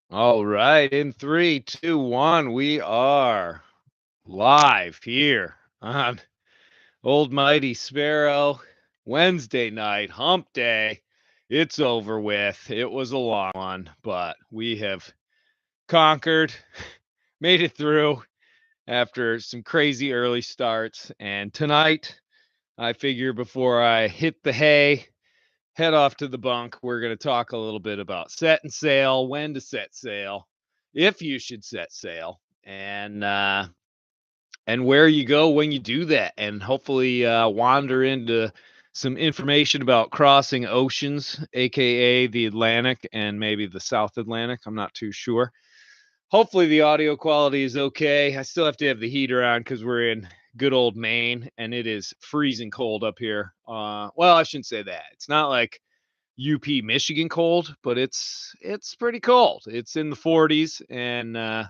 All right, in three, two, one, we are live here on Old Mighty Sparrow. Wednesday night, hump day. It's over with. It was a long one, but we have conquered, made it through after some crazy early starts. And tonight, I figure before I hit the hay, head off to the bunk, we're going to talk a little bit about setting sail, when to set sail, if you should set sail, and where you go when you do that, and hopefully wander into some information about crossing oceans, aka the Atlantic and maybe the South Atlantic. I'm not too sure. Hopefully the audio quality is okay. I still have to have the heater on because we're in good old Maine and it is freezing cold up here. Well, I shouldn't say that. It's not like UP Michigan cold, but it's pretty cold. It's in the 40s, and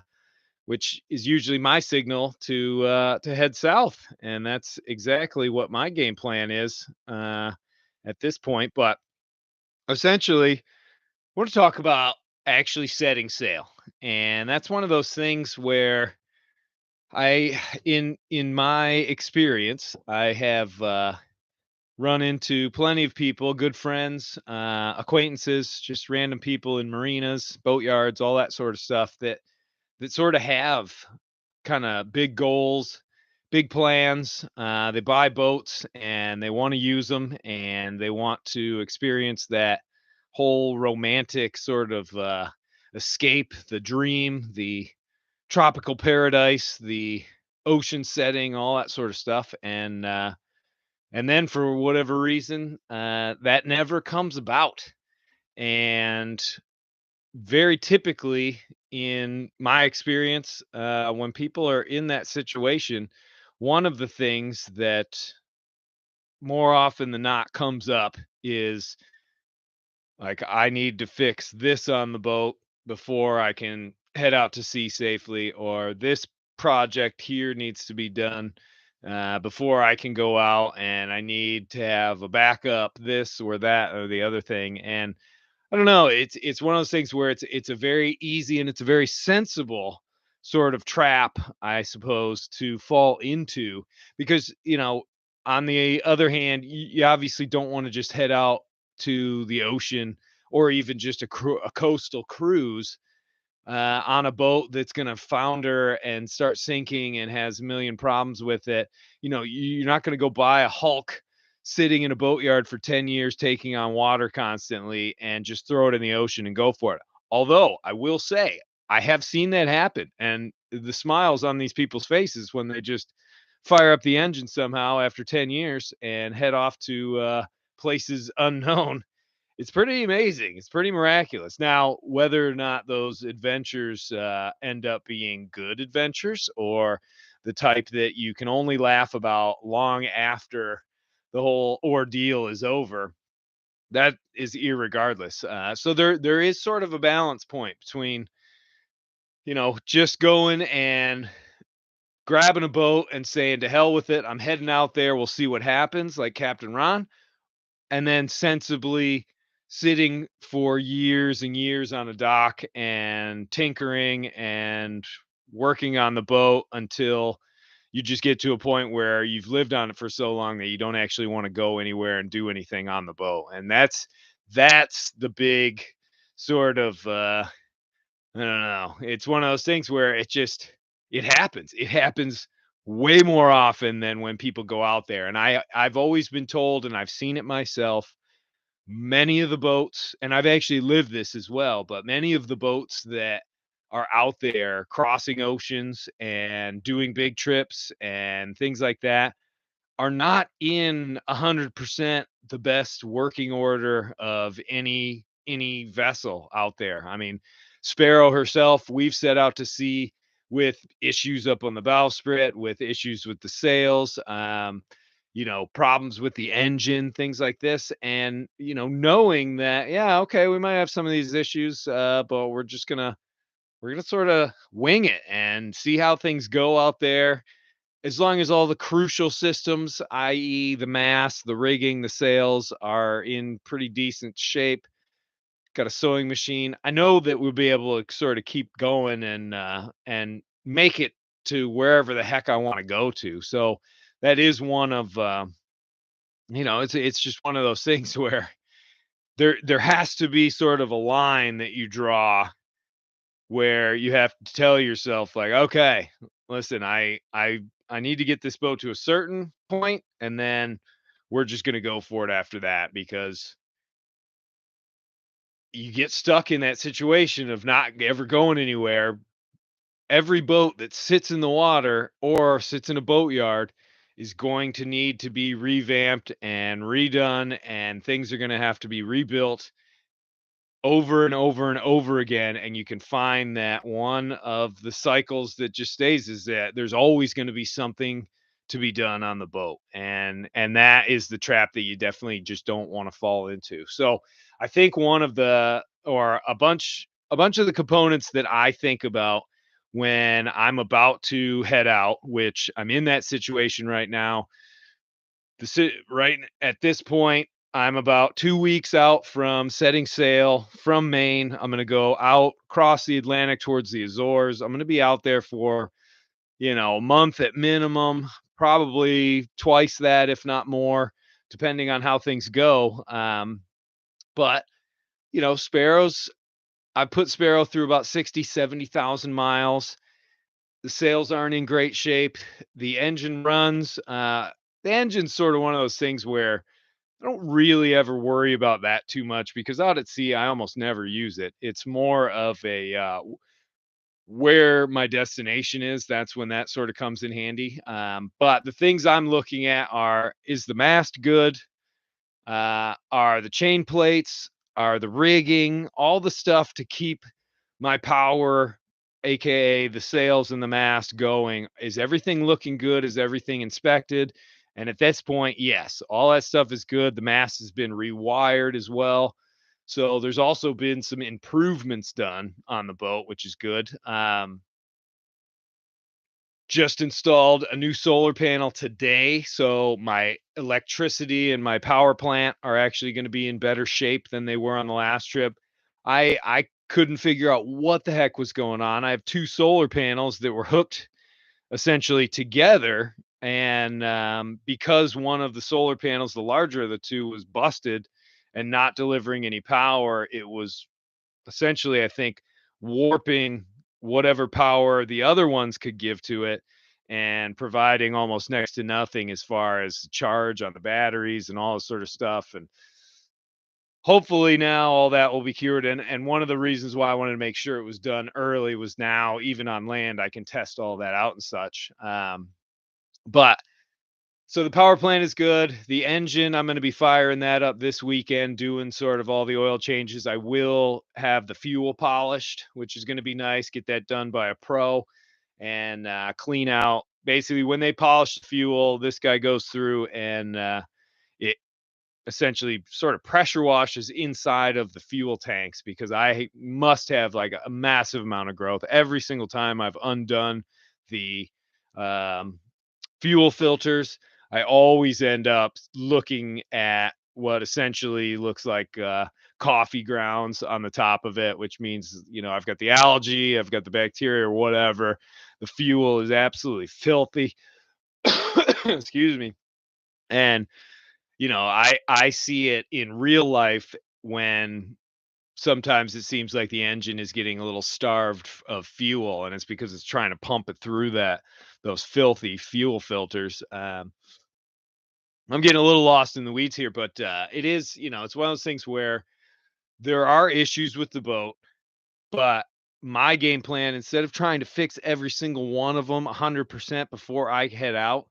which is usually my signal to head south, and that's exactly what my game plan is at this point. But essentially, I want to talk about actually setting sail, and that's one of those things where in my experience, I have run into plenty of people, good friends, acquaintances, just random people in marinas, boatyards, all that sort of stuff that sort of have kind of big goals, big plans. They buy boats and they want to use them and they want to experience that whole romantic sort of escape, the dream, the tropical paradise, the ocean setting, all that sort of stuff. And then for whatever reason, that never comes about. And very typically, in my experience, when people are in that situation, one of the things that more often than not comes up is like, I need to fix this on the boat before I can head out to sea safely, or this project here needs to be done before I can go out, and I need to have a backup, this or that or the other thing. And I don't know, it's one of those things where it's a very easy and it's a very sensible sort of trap, I suppose, to fall into because, on the other hand, you obviously don't want to just head out to the ocean or even just a coastal cruise on a boat that's going to founder and start sinking and has a million problems with it. You're not going to go buy a Hulk sitting in a boatyard for 10 years, taking on water constantly, and just throw it in the ocean and go for it. Although I will say, I have seen that happen. And the smiles on these people's faces when they just fire up the engine somehow after 10 years and head off to places unknown, it's pretty amazing. It's pretty miraculous. Now, whether or not those adventures end up being good adventures or the type that you can only laugh about long after the whole ordeal is over, that is irregardless. So there is sort of a balance point between just going and grabbing a boat and saying to hell with it. I'm heading out there. We'll see what happens, like Captain Ron, and then sensibly sitting for years and years on a dock and tinkering and working on the boat until you just get to a point where you've lived on it for so long that you don't actually want to go anywhere and do anything on the boat. And that's the big sort of I don't know. It's one of those things where it happens. It happens way more often than when people go out there. And I've always been told, and I've seen it myself, many of the boats, and I've actually lived this as well, but many of the boats that are out there crossing oceans and doing big trips and things like that are not in 100% the best working order of any vessel out there. I mean, Sparrow herself, we've set out to sea with issues up on the bowsprit, with issues with the sails, problems with the engine, things like this. And, knowing that, yeah, okay, we might have some of these issues, but we're gonna sort of wing it and see how things go out there as long as all the crucial systems, i.e., the mast, the rigging, the sails, are in pretty decent shape, got a sewing machine. I know that we'll be able to sort of keep going and make it to wherever the heck I want to go to. So that is one of it's just one of those things where there has to be sort of a line that you draw where you have to tell yourself like, okay, listen, I need to get this boat to a certain point, and then we're just going to go for it after that, because you get stuck in that situation of not ever going anywhere. Every boat that sits in the water or sits in a boatyard is going to need to be revamped and redone, and things are going to have to be rebuilt over and over and over again. And you can find that one of the cycles that just stays is that there's always going to be something to be done on the boat, and that is the trap that you definitely just don't want to fall into. So I think one of the or a bunch of the components that I think about when I'm about to head out, which I'm in that situation right now. Right at this point, I'm about 2 weeks out from setting sail from Maine. I'm going to go out across the Atlantic towards the Azores. I'm going to be out there for, a month at minimum, probably twice that, if not more, depending on how things go. But, Sparrows, I put Sparrow through about 60, 70,000 miles. The sails aren't in great shape. The engine runs. The engine's sort of one of those things where I don't really ever worry about that too much, because out at sea, I almost never use it. It's more of a where my destination is. That's when that sort of comes in handy. But the things I'm looking at are: is the mast good? Are the chain plates? Are the rigging? All the stuff to keep my power, aka the sails and the mast, going. Is everything looking good? Is everything inspected? And at this point, yes, all that stuff is good. The mast has been rewired as well. So there's also been some improvements done on the boat, which is good. Just installed a new solar panel today, so my electricity and my power plant are actually going to be in better shape than they were on the last trip. I couldn't figure out what the heck was going on. I have two solar panels that were hooked essentially together, and because one of the solar panels, the larger of the two, was busted and not delivering any power, it was essentially, I think, warping whatever power the other ones could give to it, and providing almost next to nothing as far as charge on the batteries and all this sort of stuff. And hopefully now all that will be cured. And one of the reasons why I wanted to make sure it was done early was now, even on land, I can test all that out and such. But so the power plant is good. The engine, I'm going to be firing that up this weekend, doing sort of all the oil changes. I will have the fuel polished, which is going to be nice. Get that done by a pro, and clean out. Basically, when they polish the fuel, this guy goes through and it essentially sort of pressure washes inside of the fuel tanks, because I must have like a massive amount of growth. Every single time I've undone the um, fuel filters, I always end up looking at what essentially looks like coffee grounds on the top of it, which means, I've got the algae, I've got the bacteria or whatever. The fuel is absolutely filthy. Excuse me. And, I see it in real life when sometimes it seems like the engine is getting a little starved of fuel, and it's because it's trying to pump it through those filthy fuel filters. I'm getting a little lost in the weeds here, but it is, it's one of those things where there are issues with the boat, but my game plan, instead of trying to fix every single one of them 100% before I head out,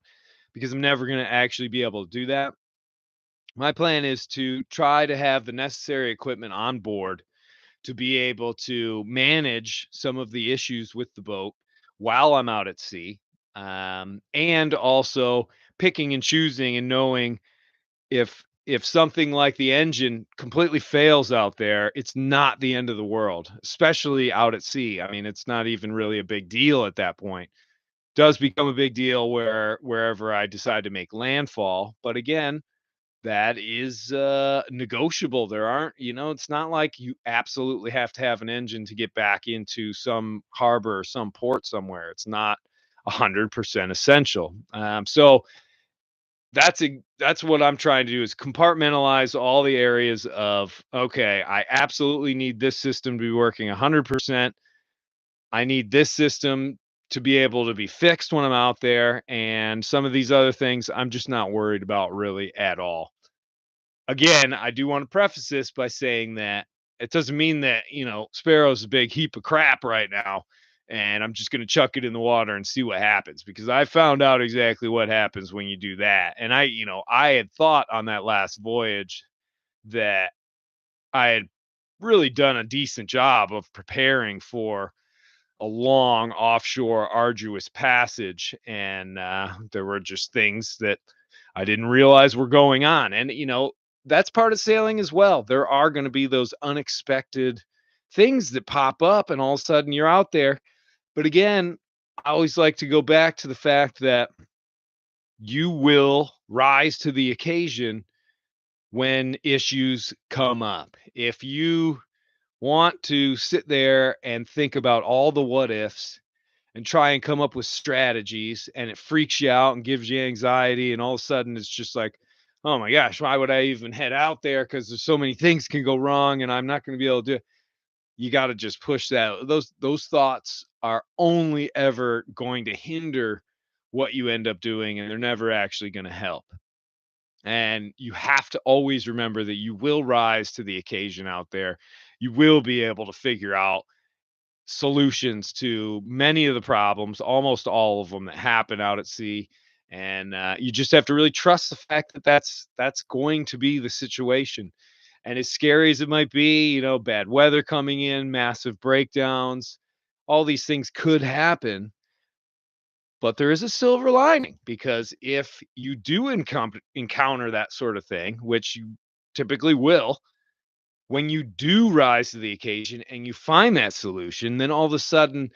because I'm never going to actually be able to do that, my plan is to try to have the necessary equipment on board to be able to manage some of the issues with the boat while I'm out at sea. And also picking and choosing and knowing if something like the engine completely fails out there, it's not the end of the world, especially out at sea. I mean, it's not even really a big deal at that point. Does become a big deal wherever I decide to make landfall. But again, that is negotiable. There aren't, it's not like you absolutely have to have an engine to get back into some harbor or some port somewhere. It's not 100% essential. So that's what I'm trying to do is compartmentalize all the areas of, okay, I absolutely need this system to be working 100%. I need this system to be able to be fixed when I'm out there, and some of these other things I'm just not worried about really at all. Again, I do want to preface this by saying that it doesn't mean that, Sparrow's a big heap of crap right now and I'm just going to chuck it in the water and see what happens, because I found out exactly what happens when you do that. And I had thought on that last voyage that I had really done a decent job of preparing for a long offshore arduous passage, and there were just things that I didn't realize were going on. And that's part of sailing as well. There are going to be those unexpected things that pop up, and all of a sudden you're out there. But again, I always like to go back to the fact that you will rise to the occasion when issues come up. If you want to sit there and think about all the what ifs and try and come up with strategies, and it freaks you out and gives you anxiety, and all of a sudden it's just like, oh my gosh, why would I even head out there, because there's so many things can go wrong and I'm not going to be able to do it. You got to just push that. Those thoughts are only ever going to hinder what you end up doing, and they're never actually going to help. And you have to always remember that you will rise to the occasion out there. You will be able to figure out solutions to many of the problems, almost all of them that happen out at sea. And you just have to really trust the fact that that's going to be the situation. And as scary as it might be, bad weather coming in, massive breakdowns, all these things could happen. But there is a silver lining, because if you do encounter that sort of thing, which you typically will, when you do rise to the occasion and you find that solution, then all of a sudden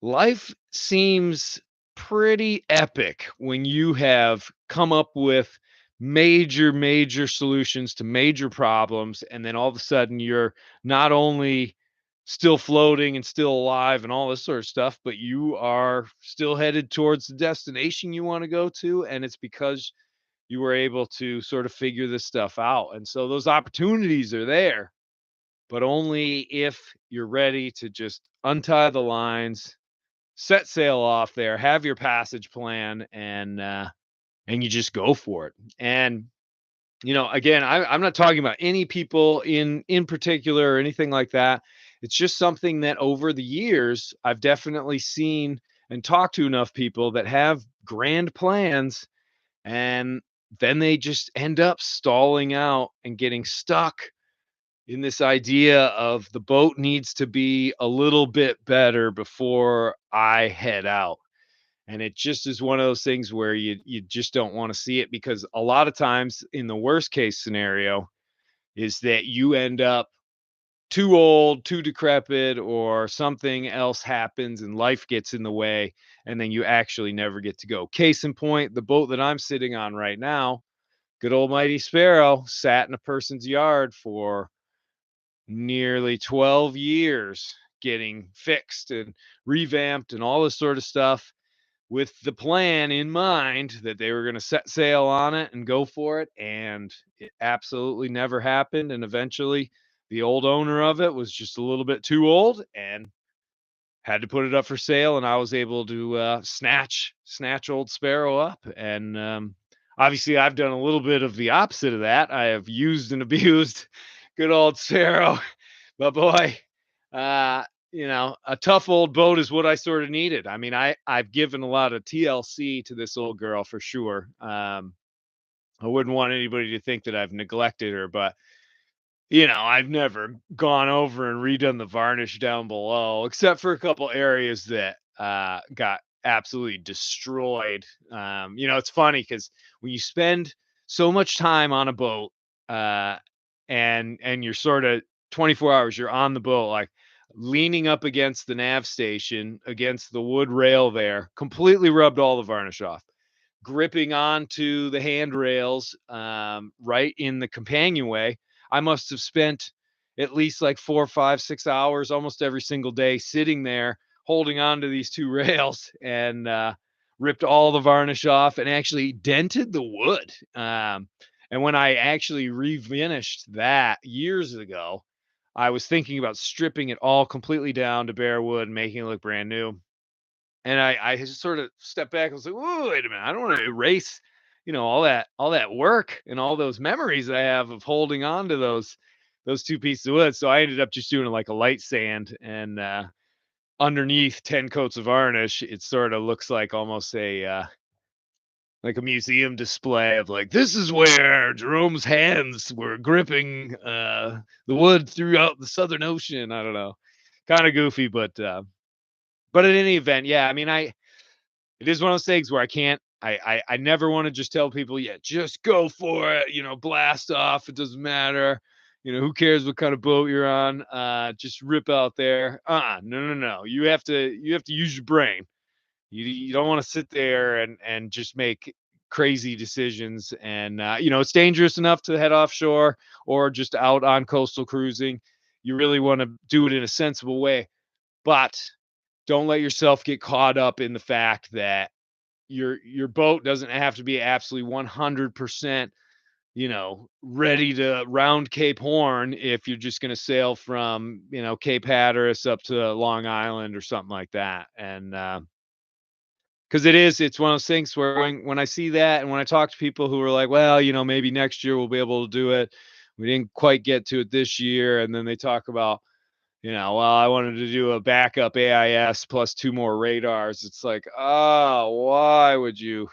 life seems pretty epic when you have come up with major solutions to major problems, and then all of a sudden you're not only still floating and still alive and all this sort of stuff, but you are still headed towards the destination you want to go to, and it's because you were able to sort of figure this stuff out. And so those opportunities are there, but only if you're ready to just untie the lines, set sail off there, have your passage plan, and you just go for it. And again, I'm not talking about any people in particular or anything like that. It's just something that over the years I've definitely seen and talked to enough people that have grand plans, and then they just end up stalling out and getting stuck in this idea of the boat needs to be a little bit better before I head out. And it just is one of those things where you just don't want to see it, because a lot of times in the worst case scenario is that you end up too old, too decrepit, or something else happens and life gets in the way, and then you actually never get to go. Case in point, the boat that I'm sitting on right now, good old mighty Sparrow, sat in a person's yard for nearly 12 years getting fixed and revamped and all this sort of stuff, with the plan in mind that they were going to set sail on it and go for it. And it absolutely never happened. And eventually, the old owner of it was just a little bit too old and had to put it up for sale. And I was able to snatch old Sparrow up. And obviously, I've done a little bit of the opposite of that. I have used and abused good old Sparrow. But boy, uh, a tough old boat is what I sort of needed. I mean, I've given a lot of TLC to this old girl for sure. I wouldn't want anybody to think that I've neglected her, but I've never gone over and redone the varnish down below, except for a couple areas that got absolutely destroyed. It's funny because when you spend so much time on a boat, uh, and you're sort of 24 hours, you're on the boat, like leaning up against the nav station, against the wood rail there, completely rubbed all the varnish off. gripping onto the handrails, right in the companionway. I must have spent at least like 4, 5, 6 hours almost every single day sitting there holding on to these two rails, and ripped all the varnish off and actually dented the wood. And when I actually refinished that years ago, I was thinking about stripping it all completely down to bare wood and making it look brand new. And I just sort of stepped back and was like, "Whoa, wait a minute! I don't want to erase, all that work and all those memories I have of holding on to those two pieces of wood." So I ended up just doing like a light sand, and underneath 10 coats of varnish, it sort of looks like almost like a museum display of like, this is where Jerome's hands were gripping the wood throughout the Southern Ocean. I don't know, kind of goofy, but in any event, yeah. I mean, it is one of those things where I can't. I never want to just tell people, yeah, just go for it. Blast off. It doesn't matter. Who cares what kind of boat you're on? Just rip out there. No, no, no. You have to use your brain. You don't want to sit there and just make crazy decisions. And it's dangerous enough to head offshore or just out on coastal cruising. You really want to do it in a sensible way, but don't let yourself get caught up in the fact that your boat doesn't have to be absolutely 100%, ready to round Cape Horn if you're just going to sail from, Cape Hatteras up to Long Island or something like that. And because it's one of those things where when I see that, and when I talk to people who are like, well, maybe next year we'll be able to do it. We didn't quite get to it this year. And then they talk about, well, I wanted to do a backup AIS plus 2 more radars. It's like, oh, why would you?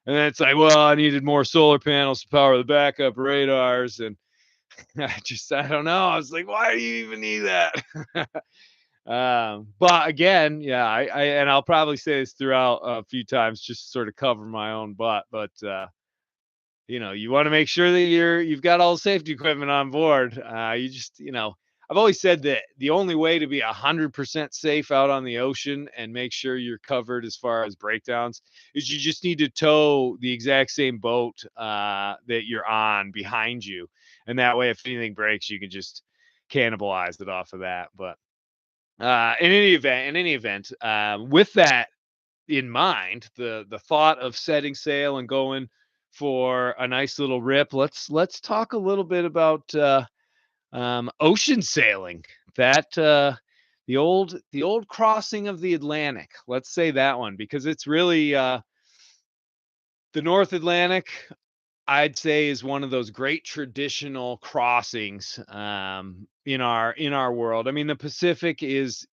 And then it's like, well, I needed more solar panels to power the backup radars. And I don't know. I was like, why do you even need that? But again, yeah, and I'll probably say this throughout a few times just to sort of cover my own butt. But you want to make sure that you've got all the safety equipment on board. You just, I've always said that the only way to be 100% safe out on the ocean and make sure you're covered as far as breakdowns is you just need to tow the exact same boat that you're on behind you, and that way, if anything breaks, you can just cannibalize it off of that. But in any event, with that in mind, the thought of setting sail and going for a nice little rip, let's talk a little bit about ocean sailing. That the old crossing of the Atlantic. Let's say that one, because it's really the North Atlantic, I'd say, is one of those great traditional crossings in our world. I mean, the Pacific is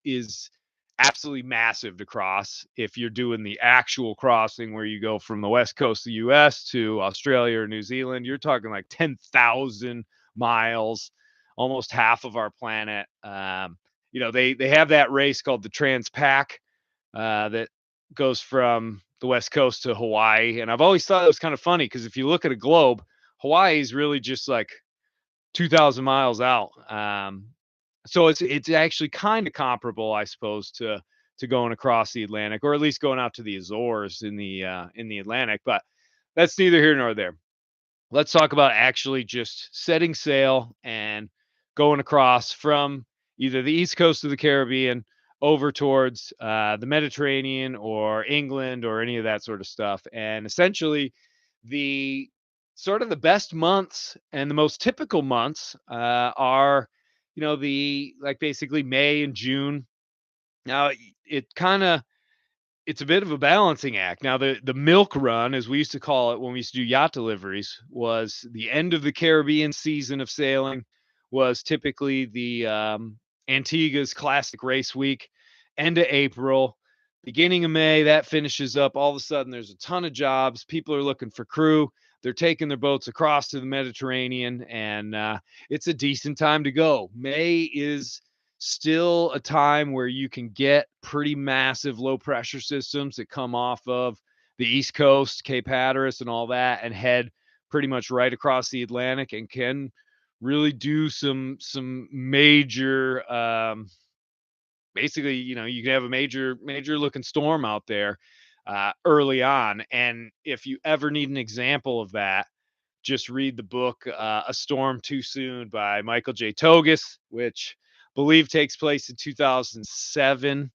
absolutely massive to cross. If you're doing the actual crossing where you go from the west coast of the US to Australia or New Zealand, you're talking like 10,000 miles, almost half of our planet. They have that race called the Transpac that goes from the west coast to Hawaii. And I've always thought it was kind of funny because if you look at a globe, Hawaii is really just like 2,000 miles out. So it's actually kind of comparable, I suppose, to going across the Atlantic, or at least going out to the Azores in the Atlantic. But that's neither here nor there. Let's talk about actually just setting sail and going across from either the east coast of the Caribbean over towards the Mediterranean or England or any of that sort of stuff. And essentially, the sort of the best months and the most typical months are, the like basically May and June. Now, it kind of it's a bit of a balancing act. Now, the milk run, as we used to call it when we used to do yacht deliveries, was the end of the Caribbean season of sailing. Was typically the Antigua's Classic Race Week, end of April, beginning of May. That finishes up. All of a sudden, there's a ton of jobs. People are looking for crew. They're taking their boats across to the Mediterranean, and it's a decent time to go. May is still a time where you can get pretty massive low pressure systems that come off of the East Coast, Cape Hatteras, and all that, and head pretty much right across the Atlantic, and can really do some major basically, you can have a major looking storm out there. early on. And if you ever need an example of that, just read the book A Storm Too Soon by Michael J. Togus, which I believe takes place in 2007,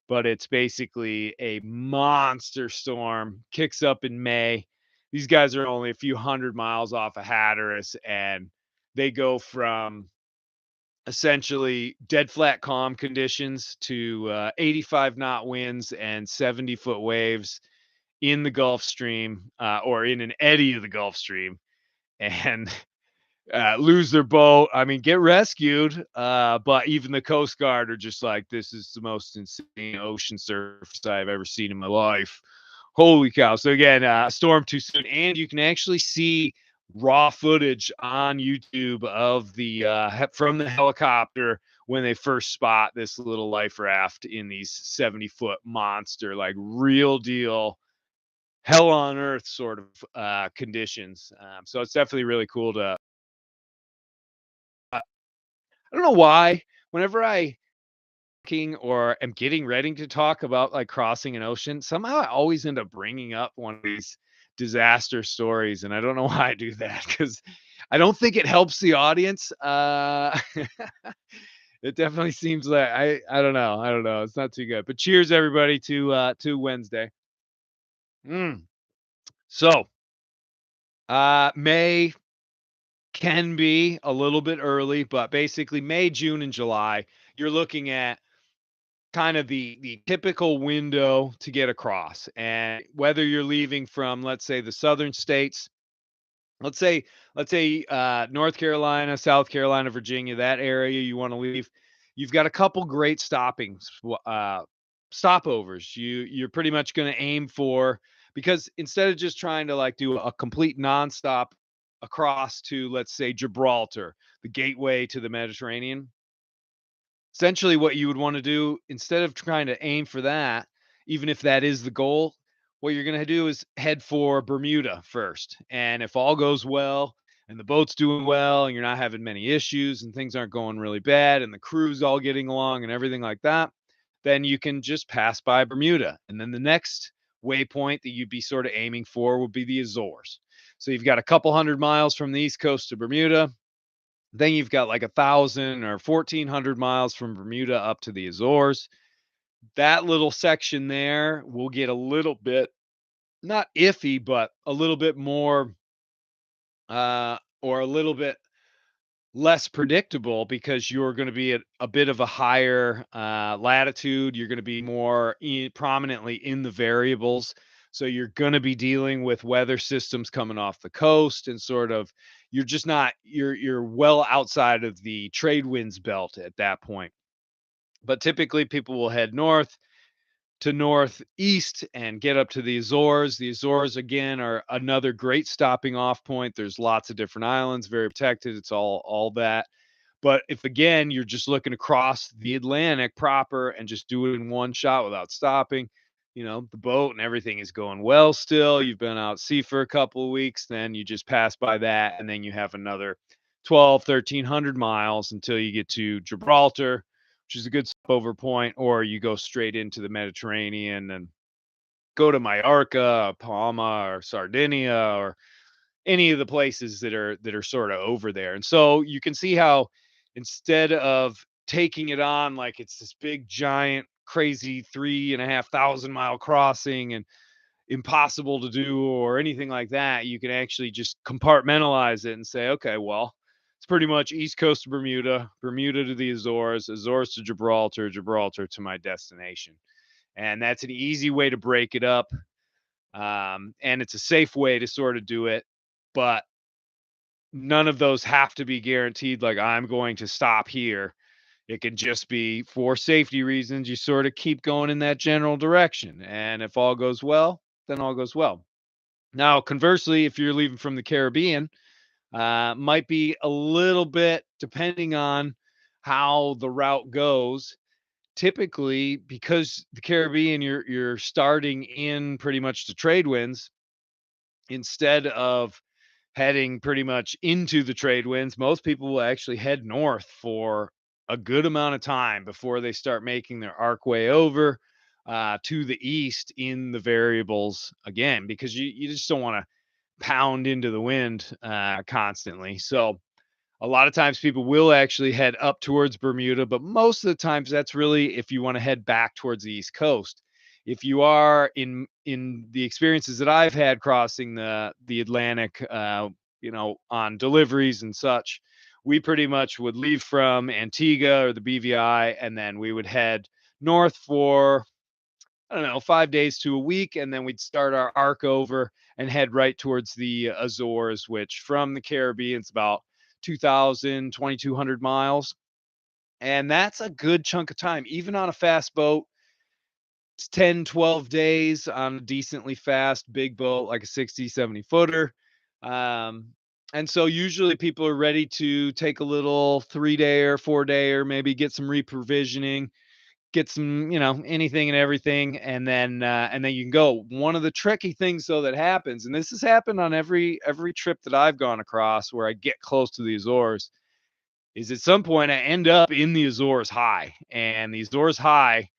but it's basically a monster storm, kicks up in May. These guys are only a few hundred miles off of Hatteras, and they go from essentially dead flat calm conditions to 85 knot winds and 70-foot waves in the Gulf Stream, or in an eddy of the Gulf Stream, and lose their boat. I mean, get rescued. But even the Coast Guard are just like, this is the most insane ocean surface I've ever seen in my life. Holy cow. So again, storm too soon. And you can actually see raw footage on YouTube of the from the helicopter when they first spot this little life raft in these 70-foot monster, like real deal hell on earth sort of conditions. So it's definitely really cool to I don't know why. Whenever I king or am getting ready to talk about like crossing an ocean, somehow I always end up bringing up one of these disaster stories, and I don't know why I do that because I don't think it helps the audience. It definitely seems like I don't know. I don't know. It's not too good. But cheers everybody to Wednesday. Mm. So May can be a little bit early, but basically May, June, and July, you're looking at kind of the typical window to get across. And whether you're leaving from, let's say, the southern states, let's say North Carolina, South Carolina, Virginia, that area you want to leave, you've got a couple great stopovers. You're pretty much going to aim for, because instead of just trying to like do a complete nonstop across to, let's say, Gibraltar, the gateway to the Mediterranean, essentially what you would want to do instead of trying to aim for that, even if that is the goal, what you're going to do is head for Bermuda first. And if all goes well and the boat's doing well and you're not having many issues and things aren't going really bad and the crew's all getting along and everything like that, then you can just pass by Bermuda. And then the next waypoint that you'd be sort of aiming for would be the Azores. So you've got a couple hundred miles from the East Coast to Bermuda. Then you've got like 1,000 or 1,400 miles from Bermuda up to the Azores. That little section there will get a little bit, not iffy, but a little bit more, or a little bit less predictable, because you're going to be at a bit of a higher latitude. You're going to be more prominently in the variables. So you're going to be dealing with weather systems coming off the coast, and sort of you're just not you're well outside of the trade winds belt at that point. But typically people will head north to northeast and get up to the Azores. The Azores, again, are another great stopping off point. There's lots of different islands, very protected. It's all that. But if again you're just looking to cross the Atlantic proper and just do it in one shot without stopping, the boat and everything is going well still. You've been out at sea for a couple of weeks, then you just pass by that, and then you have another 12, 1,300 miles until you get to Gibraltar, which is a good stopover point, or you go straight into the Mediterranean and go to Mallorca, Palma, or Sardinia, or any of the places that are sort of over there. And so you can see how instead of taking it on like it's this big giant crazy 3,500 mile crossing and impossible to do or anything like that, you can actually just compartmentalize it and say, okay, well, it's pretty much East Coast to Bermuda, Bermuda to the Azores, Azores to Gibraltar, Gibraltar to my destination. And that's an easy way to break it up. And it's a safe way to sort of do it. But none of those have to be guaranteed, like I'm going to stop here. It can just be for safety reasons. You sort of keep going in that general direction. And if all goes well, then all goes well. Now, conversely, if you're leaving from the Caribbean, might be a little bit depending on how the route goes. Typically, because the Caribbean, you're starting in pretty much the trade winds instead of heading pretty much into the trade winds. Most people will actually head north for a good amount of time before they start making their arc way over. to the east in the variables again, because you just don't want to pound into the wind constantly. So a lot of times people will actually head up towards Bermuda, but most of the times that's really if you want to head back towards the East Coast. If you are in the experiences that I've had crossing the Atlantic, on deliveries and such, we pretty much would leave from Antigua or the BVI, and then we would head north for, I don't know, 5 days to a week, and then we'd start our arc over and head right towards the Azores, which from the Caribbean is about 2,000, 2,200 miles. And that's a good chunk of time. Even on a fast boat, it's 10, 12 days on a decently fast big boat, like a 60, 70 footer. Um, and so usually people are ready to take a little 3 day or 4 day, or maybe get some reprovisioning, get some, anything and everything, and then you can go. One of the tricky things though that happens, and this has happened on every trip that I've gone across where I get close to the Azores, is at some point I end up in the Azores High. And the Azores High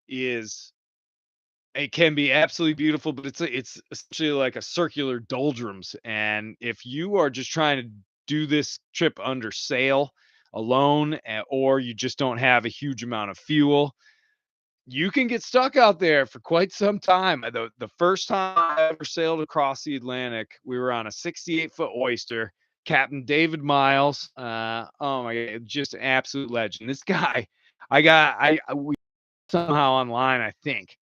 is, it can be absolutely beautiful, but it's essentially like a circular doldrums. And if you are just trying to do this trip under sail alone, or you just don't have a huge amount of fuel, you can get stuck out there for quite some time. The first time I ever sailed across the Atlantic, we were on a 68-foot Oyster. Captain David Miles. Oh my God, just an absolute legend. This guy, we somehow online, I think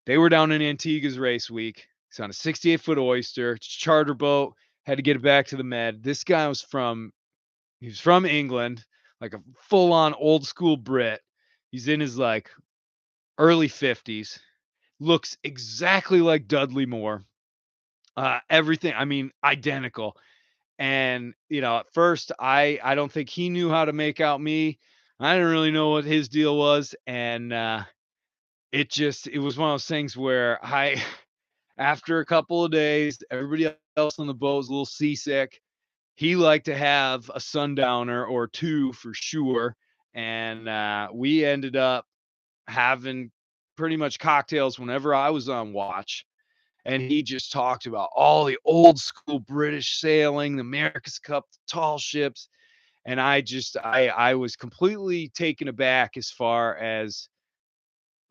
they were down in Antigua's race week. He's on a 68-foot Oyster. It's a charter boat. Had to get it back to the Med. This guy he was from England, like a full-on old school Brit. He's in his like early 50s, looks exactly like Dudley Moore. Everything, I mean, identical. And at first, I don't think he knew how to make out me. I didn't really know what his deal was, and it was one of those things where I, after a couple of days, everybody else on the boat was a little seasick. He liked to have a sundowner or two for sure, and we ended up having pretty much cocktails whenever I was on watch. And he just talked about all the old school British sailing, the America's Cup, the tall ships. And I was completely taken aback as far as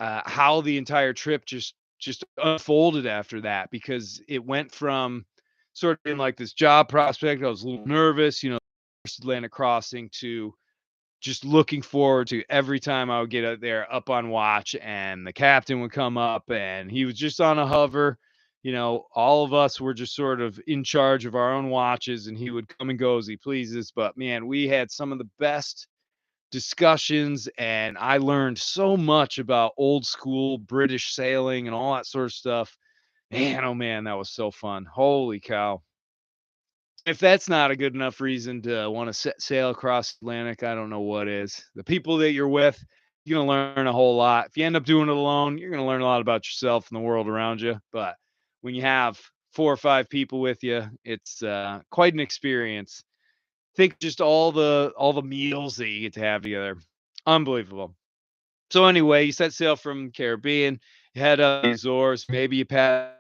how the entire trip just unfolded after that, because it went from sort of in like this job prospect. I was a little nervous, first Atlantic crossing, to just looking forward to every time I would get out there up on watch and the captain would come up and he was just on a hover. All of us were just sort of in charge of our own watches, and he would come and go as he pleases. But man, we had some of the best discussions, and I learned so much about old school British sailing and all that sort of stuff. Man, oh man, that was so fun. Holy cow. If that's not a good enough reason to want to sail across Atlantic, I don't know what is. The people that you're with, you're going to learn a whole lot. If you end up doing it alone, you're going to learn a lot about yourself and the world around you. But when you have 4 or 5 people with you, it's quite an experience. Think just all the meals that you get to have together. Unbelievable. So anyway, you set sail from Caribbean, you head up the Azores, maybe you pass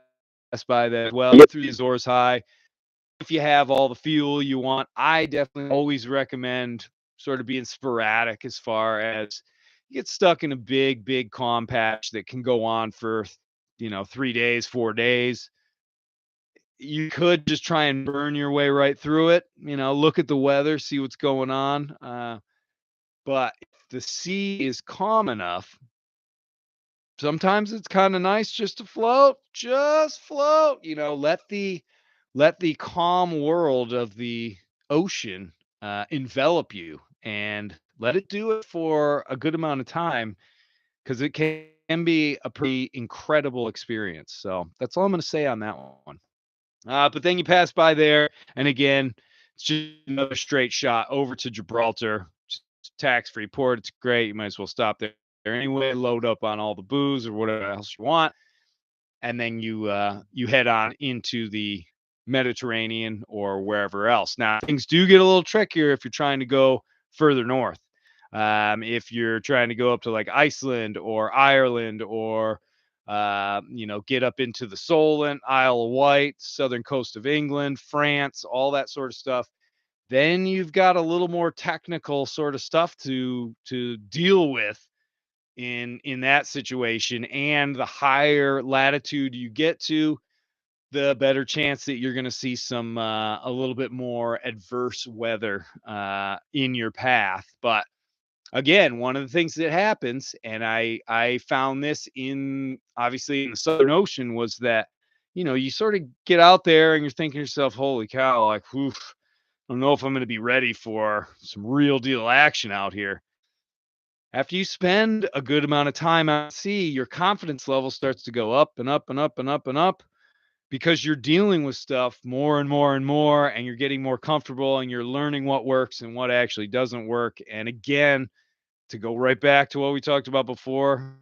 by that as well, get through the Azores High. If you have all the fuel you want, I definitely always recommend sort of being sporadic as far as you get stuck in a big calm patch that can go on for 3 days, 4 days. You could just try and burn your way right through it. Look at the weather, see what's going on. But if the sea is calm enough, sometimes it's kind of nice just to float, just float. Let the calm world of the ocean envelop you, and let it do it for a good amount of time, because it can be a pretty incredible experience. So that's all I'm going to say on that one. But then you pass by there, and again, it's just another straight shot over to Gibraltar. Tax-free port. It's great. You might as well stop there anyway, load up on all the booze or whatever else you want, and then you head on into the Mediterranean or wherever else. Now, things do get a little trickier if you're trying to go further north. If you're trying to go up to like Iceland or Ireland or get up into the Solent, Isle of Wight, southern coast of England, France, all that sort of stuff, then you've got a little more technical sort of stuff to deal with in that situation. And the higher latitude you get to, the better chance that you're going to see some a little bit more adverse weather in your path. But again, one of the things that happens, and I found this in obviously in the Southern Ocean, was that you sort of get out there and you're thinking to yourself, "Holy cow! Like, oof, I don't know if I'm going to be ready for some real deal action out here." After you spend a good amount of time at sea, your confidence level starts to go up and up and up and up and up because you're dealing with stuff more and more and more, and you're getting more comfortable, and you're learning what works and what actually doesn't work. And again, to go right back to what we talked about before,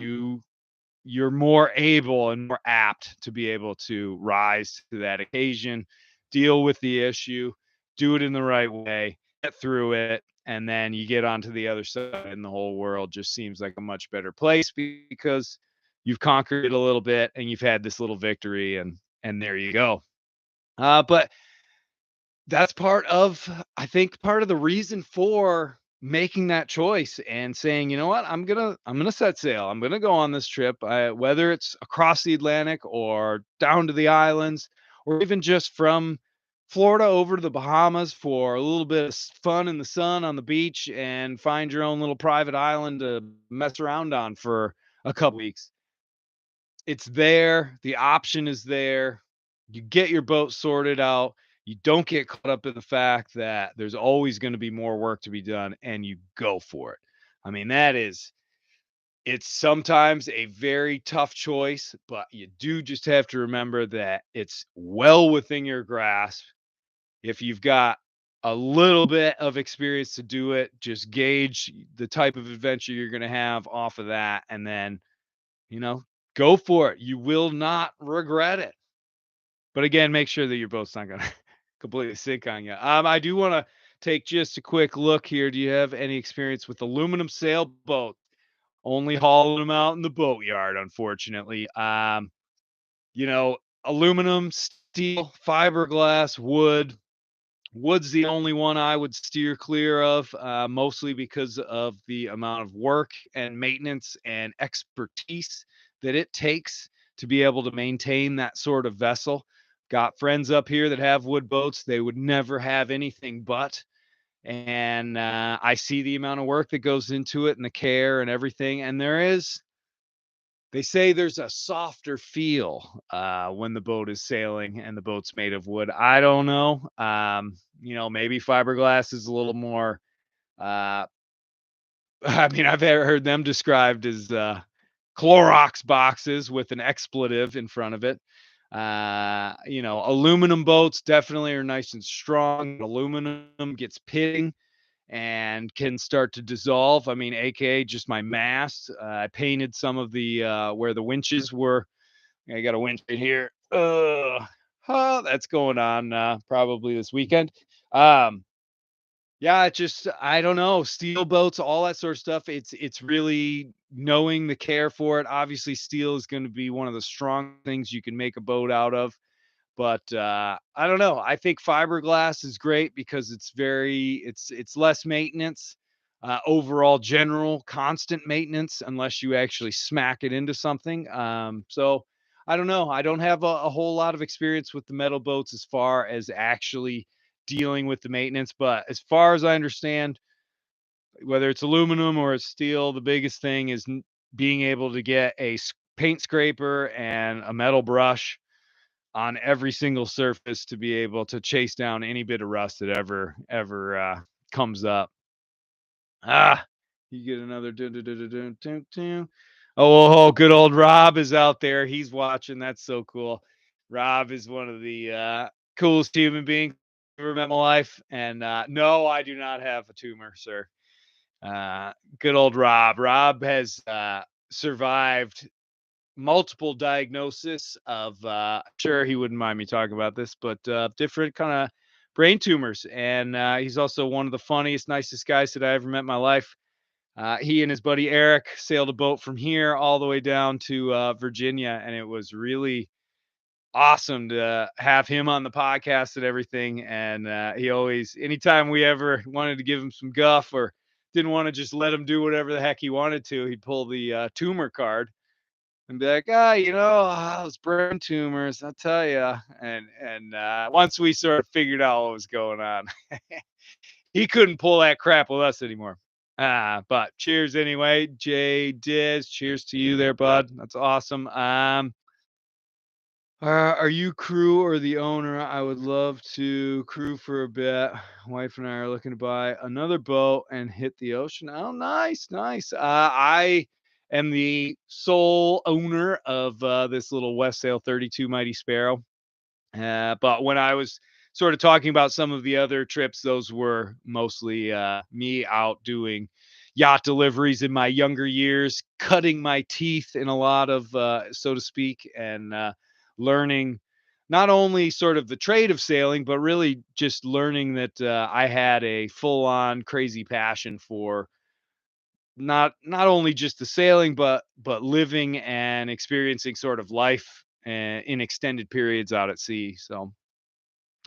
you're more able and more apt to be able to rise to that occasion, deal with the issue, do it in the right way, get through it, and then you get onto the other side, and the whole world just seems like a much better place because you've conquered it a little bit and you've had this little victory, and there you go. But that's I think part of the reason for making that choice and saying, "You know what? I'm gonna set sail. I'm gonna go on this trip, whether it's across the Atlantic or down to the islands, or even just from Florida over to the Bahamas for a little bit of fun in the sun on the beach and find your own little private island to mess around on for a couple weeks." It's there, the option is there. You get your boat sorted out. You don't get caught up in the fact that there's always going to be more work to be done, and you go for it. I mean, it's sometimes a very tough choice, but you do just have to remember that it's well within your grasp. If you've got a little bit of experience to do it, just gauge the type of adventure you're going to have off of that, and then you know, go for it. You will not regret it. But again, make sure that your boat's not gonna completely sink on you. I do wanna take just a quick look here. Do you have any experience with aluminum sailboat? Only hauling them out in the boatyard, unfortunately. You know, aluminum, steel, fiberglass, wood. Wood's the only one I would steer clear of, mostly because of the amount of work and maintenance and expertise that it takes to be able to maintain that sort of vessel. Got friends up here that have wood boats. They would never have anything but. And I see the amount of work that goes into it and the care and everything. And they say there's a softer feel when the boat is sailing and the boat's made of wood. I don't know. Maybe fiberglass is a little more. Uh, I mean, I've heard them described as Clorox boxes with an expletive in front of it. Aluminum boats definitely are nice and strong. Aluminum gets pitting and can start to dissolve. I mean, AKA just my mast. I painted some of the where the winches were. I got a winch right here. That's going on probably this weekend. Um, yeah, it just I don't know, steel boats, all that sort of stuff. It's really knowing the care for it. Obviously, steel is going to be one of the strong things you can make a boat out of. But I don't know. I think fiberglass is great because it's less maintenance, overall general constant maintenance unless you actually smack it into something. So I don't know. I don't have a whole lot of experience with the metal boats as far as actually dealing with the maintenance, but as far as I understand, whether it's aluminum or it's steel, the biggest thing is being able to get a paint scraper and a metal brush on every single surface to be able to chase down any bit of rust that ever comes up. You get another dun, dun, dun, dun, dun, dun, dun. Oh, good old Rob is out there. He's watching. That's so cool. Rob is one of the coolest human beings I've ever met in my life. And no, I do not have a tumor, sir. Good old Rob. Rob has survived multiple diagnosis of sure he wouldn't mind me talking about this, but different kind of brain tumors. And he's also one of the funniest, nicest guys that I ever met in my life. He and his buddy Eric sailed a boat from here all the way down to Virginia, and it was really awesome to have him on the podcast and everything. And he always, anytime we ever wanted to give him some guff or didn't want to just let him do whatever the heck he wanted to, he'd pull the tumor card and be like, those brain tumors, I'll tell you. And once we sort of figured out what was going on, he couldn't pull that crap with us anymore. But cheers anyway, Jay Diz. Cheers to you there, bud. That's awesome. Are you crew or the owner? I would love to crew for a bit. Wife and I are looking to buy another boat and hit the ocean. Oh, nice, nice. I am the sole owner of this little Westsail 32 Mighty Sparrow. But when I was sort of talking about some of the other trips, those were mostly me out doing yacht deliveries in my younger years, cutting my teeth in a lot of, so to speak, and learning not only sort of the trade of sailing, but really just learning that I had a full-on crazy passion for not only just the sailing, but living and experiencing sort of life in extended periods out at sea. So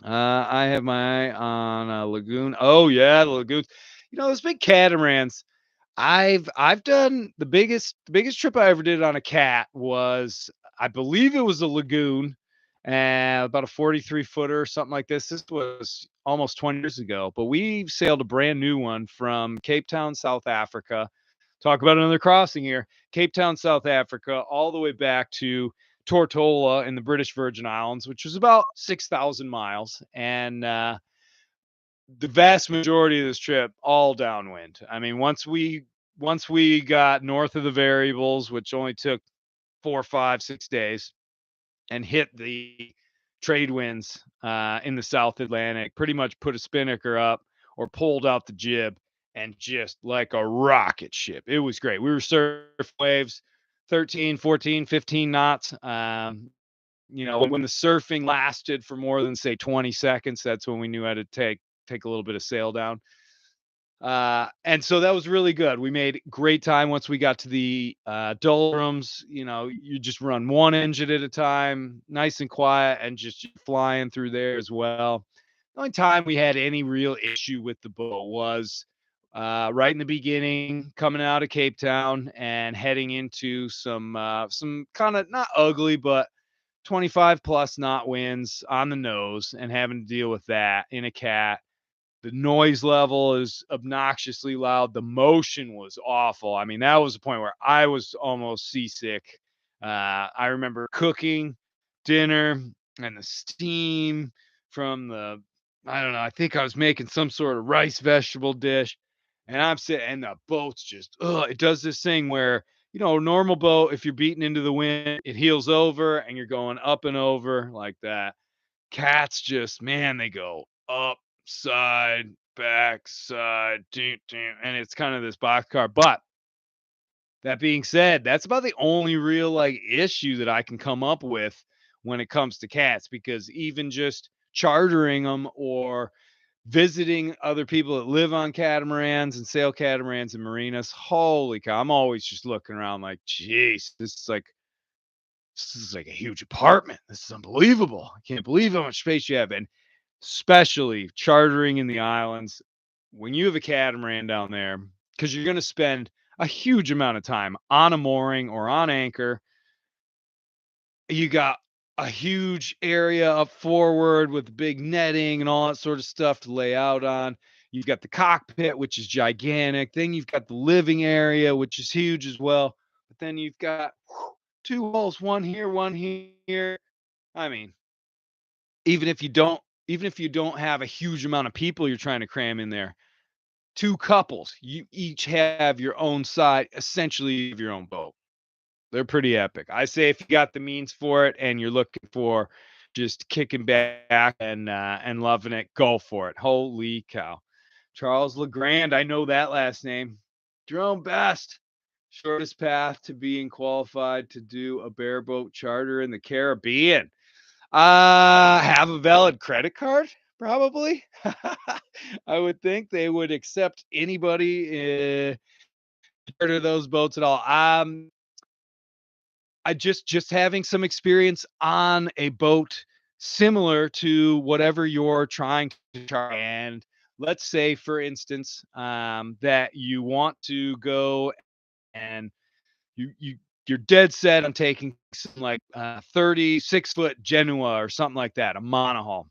I have my eye on a lagoon. Oh yeah, the lagoons. Those big catamarans. I've done the biggest trip I ever did on a cat was, I believe it was a lagoon, about a 43 footer or something like this. This was almost 20 years ago, but we sailed a brand new one from Cape Town, South Africa. Talk about another crossing here. Cape Town, South Africa, all the way back to Tortola in the British Virgin Islands, which was about 6,000 miles. And the vast majority of this trip, all downwind. I mean, once we got north of the variables, which only took 4, 5, 6 days, and hit the trade winds in the South Atlantic, pretty much put a spinnaker up or pulled out the jib, and just like a rocket ship. It was great. We were surf waves, 13, 14, 15 knots. When the surfing lasted for more than say 20 seconds, that's when we knew how to take a little bit of sail down. And so that was really good. We made great time once we got to the doldrums. You just run one engine at a time, nice and quiet, and just flying through there as well. The only time we had any real issue with the boat was right in the beginning, coming out of Cape Town and heading into some kind of not ugly, but 25 plus knot winds on the nose, and having to deal with that in a cat. The noise level is obnoxiously loud. The motion was awful. I mean, that was the point where I was almost seasick. I remember cooking dinner and the steam from I don't know, I think I was making some sort of rice vegetable dish. And I'm sitting, and the boat's just, it does this thing where, a normal boat, if you're beating into the wind, it heels over and you're going up and over like that. Cats just, man, they go up, side, back, side, and it's kind of this boxcar. But that being said, that's about the only real like issue that I can come up with when it comes to cats, because even just chartering them or visiting other people that live on catamarans and sail catamarans and marinas, holy cow, I'm always just looking around like, geez, this is like a huge apartment. This is unbelievable. I can't believe how much space you have. And especially chartering in the islands, when you have a catamaran down there, because you're going to spend a huge amount of time on a mooring or on anchor. You got a huge area up forward with big netting and all that sort of stuff to lay out on. You've got the cockpit, which is gigantic. Then you've got the living area, which is huge as well. But then you've got two holes, one here, one here. I mean, even if you don't even if you don't have a huge amount of people you're trying to cram in there, two couples, you each have your own side, essentially of your own boat. They're pretty epic. I say if you got the means for it and you're looking for just kicking back and loving it, go for it. Holy cow. Charles Legrand, I know that last name. Jerome Best, shortest path to being qualified to do a bareboat charter in the Caribbean. Have a valid credit card, probably. I would think they would accept anybody charter those boats at all. I just having some experience on a boat similar to whatever you're trying to charter. And let's say, for instance, that you want to go and you're dead set on taking some like 36-foot Genoa or something like that, a monohull.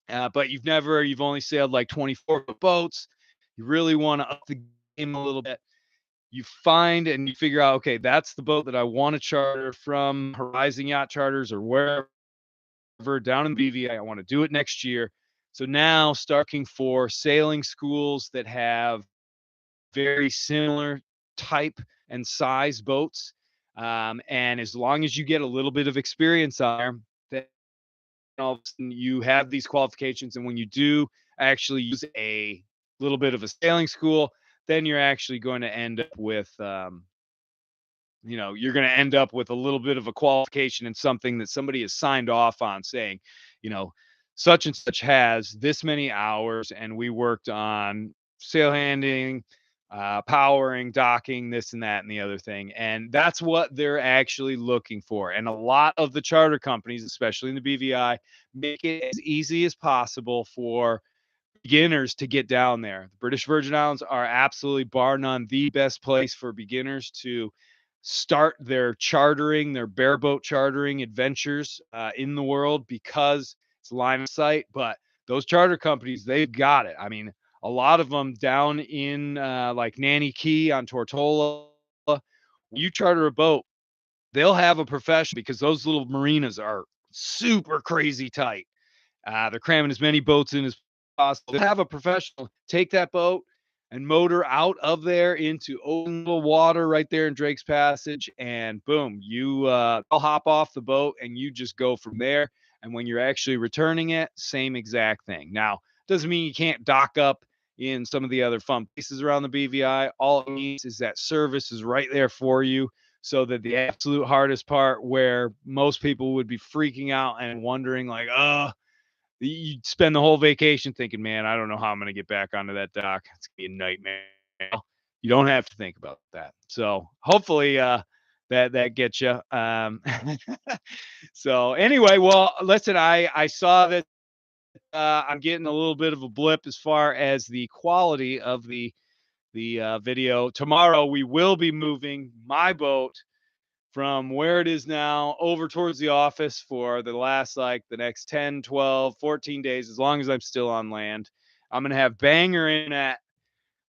But you've only sailed like 24-foot boats. You really want to up the game a little bit. You find and you figure out, okay, that's the boat that I want to charter from Horizon Yacht Charters or wherever down in BVI. I want to do it next year. So now starting for sailing schools that have very similar type and size boats. And as long as you get a little bit of experience on there, then all of a sudden you have these qualifications. And when you do actually use a little bit of a sailing school, then you're actually going to end up with, you're going to end up with a little bit of a qualification in something that somebody has signed off on saying, you know, such and such has this many hours and we worked on sail handling, powering, docking, this and that and the other thing. And that's what they're actually looking for. And a lot of the charter companies, especially in the BVI, make it as easy as possible for beginners to get down there. The British Virgin Islands are absolutely, bar none, the best place for beginners to start their chartering, their bareboat chartering adventures in the world, because it's line of sight. But those charter companies, they've got it. I mean, a lot of them down in like Nanny Key on Tortola, when you charter a boat, they'll have a professional, because those little marinas are super crazy tight. They're cramming as many boats in as possible. They'll have a professional take that boat and motor out of there into open little water right there in Drake's Passage, and boom, I'll hop off the boat and you just go from there. And when you're actually returning it, same exact thing. Now, doesn't mean you can't dock up in some of the other fun places around the BVI. All it means is that service is right there for you, so that the absolute hardest part, where most people would be freaking out and wondering like, oh, you spend the whole vacation thinking, man, I don't know how I'm going to get back onto that dock. It's going to be a nightmare. You don't have to think about that. So hopefully that gets you. So anyway, well, listen, I saw that I'm getting a little bit of a blip as far as the quality of the video. Tomorrow we will be moving my boat from where it is now over towards the office for the next 10, 12, 14 days, as long as I'm still on land. I'm going to have banger internet.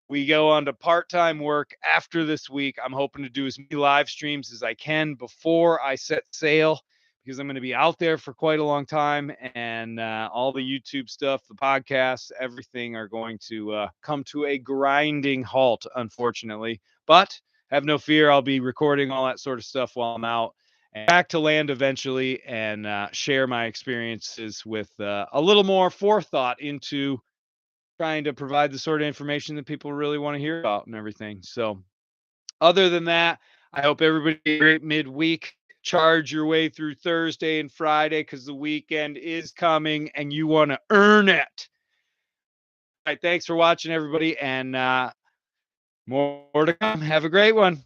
We go on to part-time work after this week. I'm hoping to do as many live streams as I can before I set sail, because I'm going to be out there for quite a long time, and all the YouTube stuff, the podcasts, everything are going to come to a grinding halt, unfortunately. But have no fear, I'll be recording all that sort of stuff while I'm out and back to land eventually, and share my experiences with a little more forethought into trying to provide the sort of information that people really want to hear about and everything. So other than that, I hope everybody had a great midweek. Charge your way through Thursday and Friday, because the weekend is coming and you want to earn it. All right, thanks for watching, everybody, and more to come. Have a great one.